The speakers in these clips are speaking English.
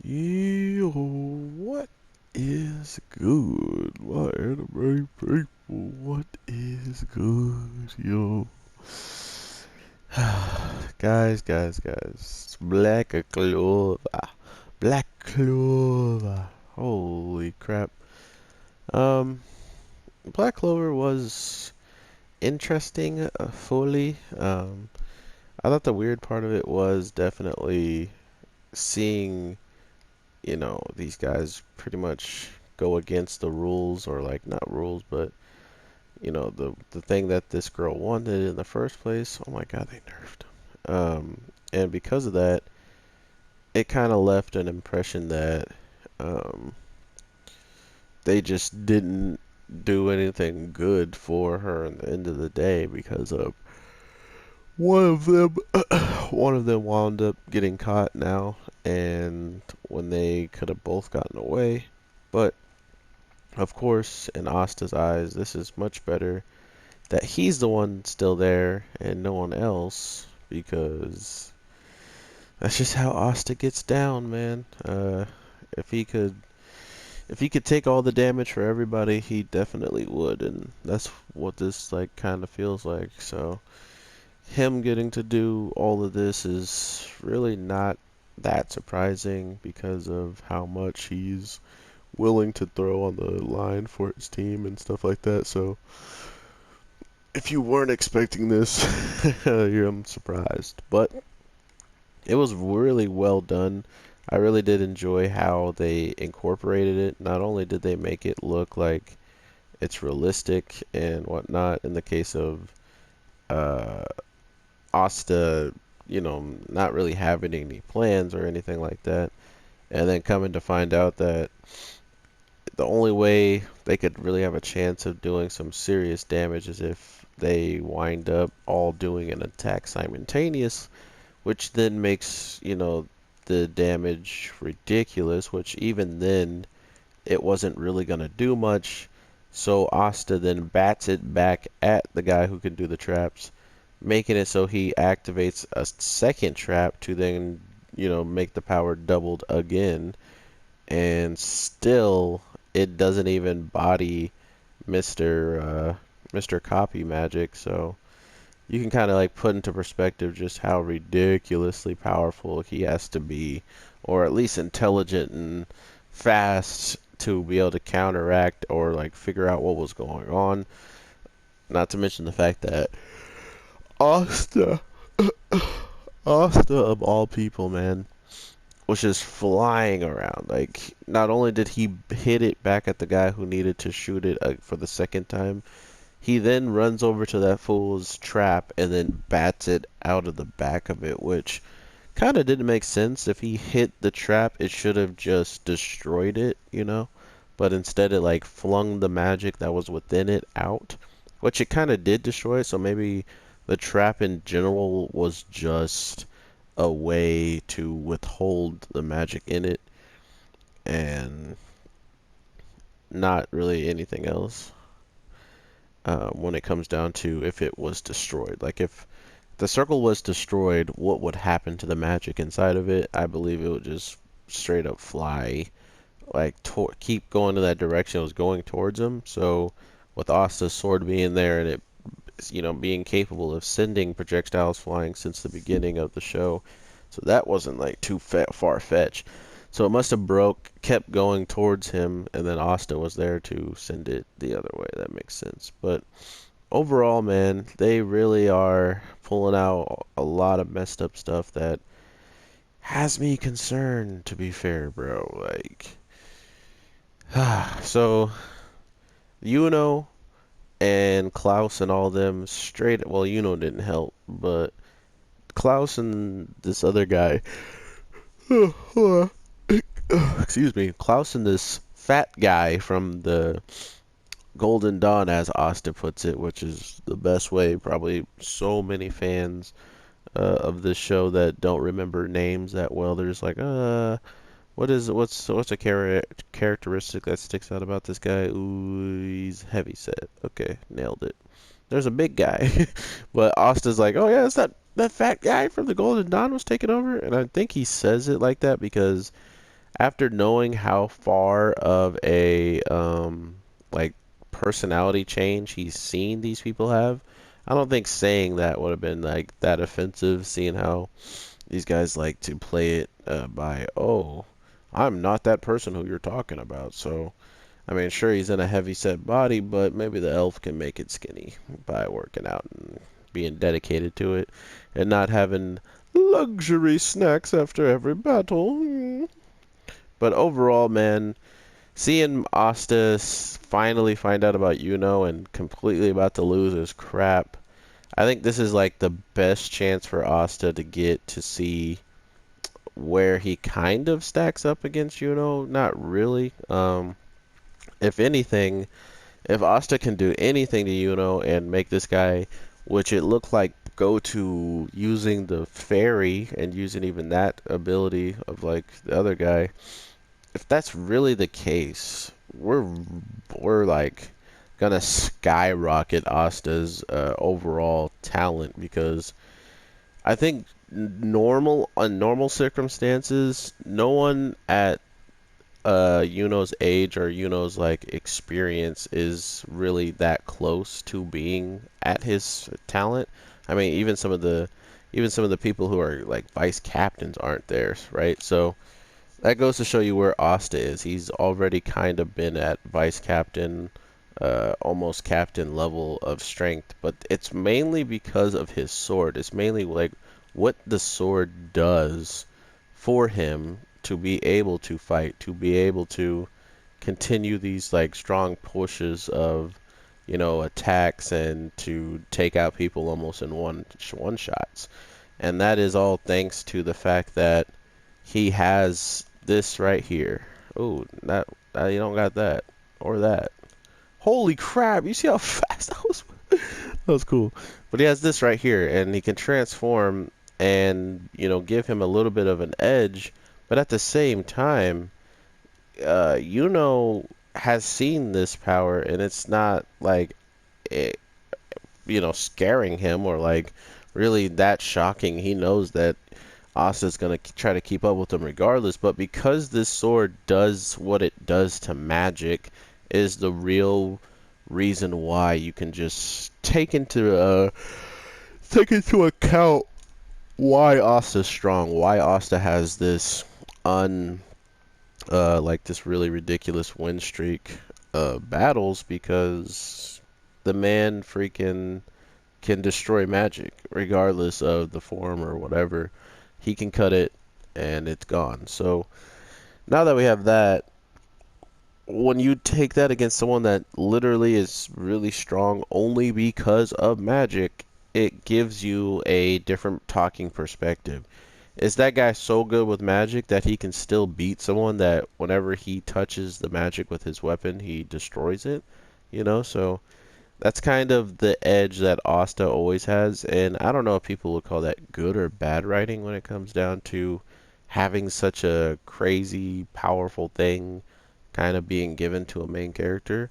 Yo, what is good, my anime people? What is good, yo? guys, Black Clover, Black Clover. Holy crap! Um, Black Clover was interesting, fully. I thought the weird part of it was definitely seeing these guys pretty much go against the rules, or like not rules, but the thing that this girl wanted in the first place. Oh my God, they nerfed. And because of that, it kind of left an impression that um, they just didn't do anything good for her in the end of the day because of one of them. One of them wound up getting caught now, and when they could have both gotten away, but of course, in Asta's eyes, this is much better that he's the one still there and no one else, because that's just how Asta gets down, man. If he could, if he could take all the damage for everybody, he definitely would, and that's what this like kind of feels like. So him getting to do all of this is really not that surprising because of how much he's willing to throw on the line for his team and stuff like that. So if you weren't expecting this, I'm surprised. But it was really well done. I really did enjoy how they incorporated it. Not only did they make it look like it's realistic and whatnot in the case of uh, Asta, not really having any plans or anything like that, and then coming to find out that the only way they could really have a chance of doing some serious damage is if they wind up all doing an attack simultaneous, which then makes, the damage ridiculous, which even then it wasn't really going to do much. So Asta then bats it back at the guy who can do the traps, making it so he activates a second trap to then, make the power doubled again, and still it doesn't even body Mr. Copy Magic. So you can kind of like put into perspective just how ridiculously powerful he has to be, or at least intelligent and fast to be able to counteract or like figure out what was going on. Not to mention the fact that Asta, Asta of all people, man, was just flying around. Like, not only did he hit it back at the guy who needed to shoot it for the second time, he then runs over to that fool's trap and then bats it out of the back of it, which kind of didn't make sense. If he hit the trap, it should have just destroyed it. But instead, it like flung the magic that was within it out, which it kind of did destroy it. So maybe the trap in general was just a way to withhold the magic in it and not really anything else. When it comes down to if it was destroyed, like if the circle was destroyed, what would happen to the magic inside of it? I believe it would just straight up fly, like keep going to that direction it was going towards him. So with Asta's sword being there and it, being capable of sending projectiles flying since the beginning of the show, so that wasn't like too far-fetched. So it must have kept going towards him, and then Asta was there to send it the other way. That makes sense. But overall, man, they really are pulling out a lot of messed up stuff that has me concerned, to be fair, bro. Like, so Yuno and Klaus and all them straight. Well, Yuno didn't help, but Klaus and this other guy. Excuse me. Klaus and this fat guy from the Golden Dawn, as Asta puts it, which is the best way. Probably so many fans of this show that don't remember names that well. They're just like, what's a characteristic that sticks out about this guy? Ooh, he's heavy set. Okay, nailed it. There's a big guy, but Asta's like, oh yeah, it's that fat guy from the Golden Dawn was taking over, and I think he says it like that because after knowing how far of a like personality change he's seen these people have, I don't think saying that would have been like that offensive, seeing how these guys like to play it by, oh, I'm not that person who you're talking about. So, I mean, sure, he's in a heavy set body, but maybe the elf can make it skinny by working out and being dedicated to it and not having luxury snacks after every battle. But overall, man, seeing Asta finally find out about Yuno and completely about to lose his crap, I think this is like the best chance for Asta to get to see where he kind of stacks up against Yuno. Not really. If anything, if Asta can do anything to Yuno and make this guy, which it looked like, go to using the fairy and using even that ability of like the other guy, if that's really the case, we're like gonna skyrocket Asta's overall talent because I think normal on normal circumstances, no one at Yuno's age or Yuno's like experience is really that close to being at his talent. I mean, even some of the people who are like vice captains aren't there, right? So that goes to show you where Asta is. He's already kind of been at vice captain, almost captain level of strength, but it's mainly because of his sword. It's mainly like what the sword does for him to be able to fight, to be able to continue these like strong pushes of, attacks and to take out people almost in one shots. And that is all thanks to the fact that he has this right here. Oh, that you don't got that or that. Holy crap! You see how fast that was? That was cool. But he has this right here, and he can transform and give him a little bit of an edge. But at the same time, has seen this power, and it's not like it, scaring him or like really that shocking. He knows that Asta's gonna try to keep up with him regardless, but because this sword does what it does to magic, is the real reason why you can just take into account why Asta's strong, why Asta has this like this really ridiculous win streak battles, because the man freaking can destroy magic regardless of the form or whatever. He can cut it and it's gone. So now that we have that, when you take that against someone that literally is really strong only because of magic, it gives you a different talking perspective. Is that guy so good with magic that he can still beat someone that whenever he touches the magic with his weapon, he destroys it? So that's kind of the edge that Asta always has, and I don't know if people would call that good or bad writing when it comes down to having such a crazy, powerful thing kind of being given to a main character.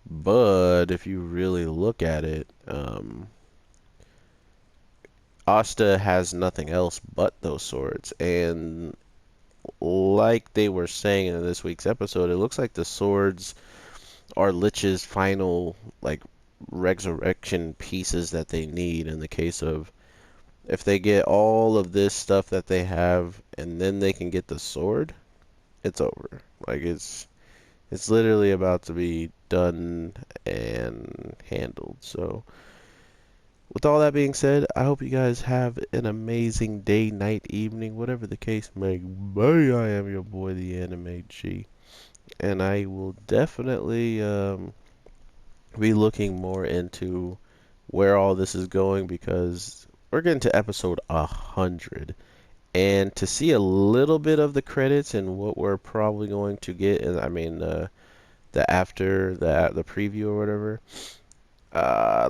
But if you really look at it, Asta has nothing else but those swords, and like they were saying in this week's episode, it looks like the swords are Lich's final like resurrection pieces that they need in the case of if they get all of this stuff that they have and then they can get the sword, it's over. Like it's literally about to be done and handled. So with all that being said, I hope you guys have an amazing day, night, evening, whatever the case may be. I am your boy, the Anime G, and I will definitely be looking more into where all this is going because we're getting to episode 100. And to see a little bit of the credits and what we're probably going to get, and I mean the after the preview or whatever,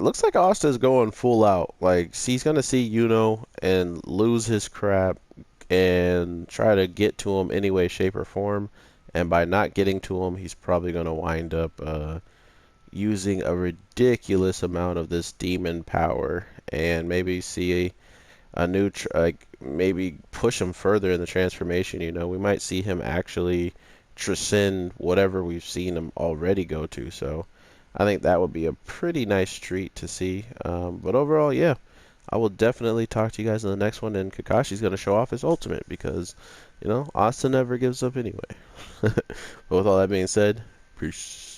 looks like Asta's going full out. Like he's gonna see Yuno and lose his crap and try to get to him any way, shape, or form. And by not getting to him, he's probably gonna wind up using a ridiculous amount of this demon power and maybe see a new like maybe push him further in the transformation. You know, we might see him actually transcend whatever we've seen him already go to. So I think that would be a pretty nice treat to see. But overall, yeah, I will definitely talk to you guys in the next one. And Kakashi's going to show off his ultimate because, you know, Asta never gives up anyway. But with all that being said, peace.